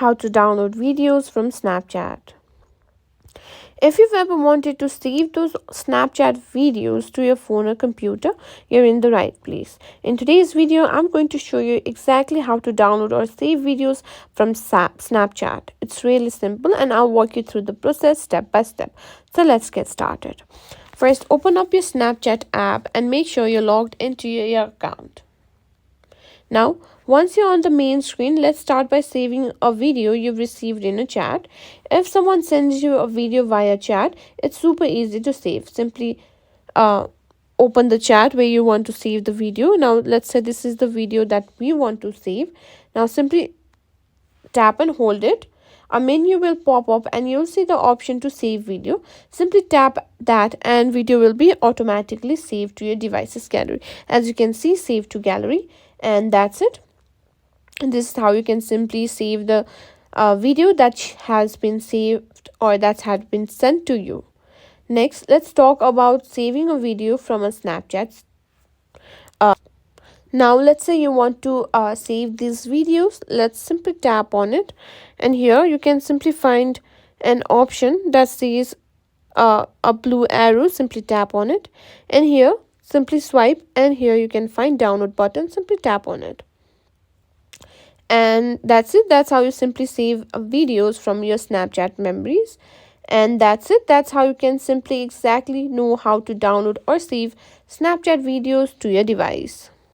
how to download videos from Snapchat. If you've ever wanted to save those Snapchat videos to your phone or computer, you're in the right place. In today's video, I'm going to show you exactly how to download or save videos from Snapchat. It's really simple and I'll walk you through the process step by step. So let's get started. First, open up your Snapchat app and make sure you're logged into your account. Now, once you're on the main screen, let's start by saving a video you've received in a chat. If someone sends you a video via chat, it's super easy to save. Simply open the chat where you want to save the video. Now, let's say this is the video that we want to save. Now, simply tap and hold it. A menu will pop up and you'll see the option to save video. Simply tap that and video will be automatically saved to your device's gallery. As you can see, save to gallery, and that's it. And this is how you can simply save the video that has been saved or that had been sent to you. Next, let's talk about saving a video from a Snapchat. Now let's say you want to save these videos. Let's simply tap on it, and here you can simply find an option that says a blue arrow. Simply tap on it, and here simply swipe, and here you can find download button. Simply tap on it, and that's it. That's how you simply save videos from your Snapchat memories. And that's it. That's how you can simply exactly know how to download or save Snapchat videos to your device.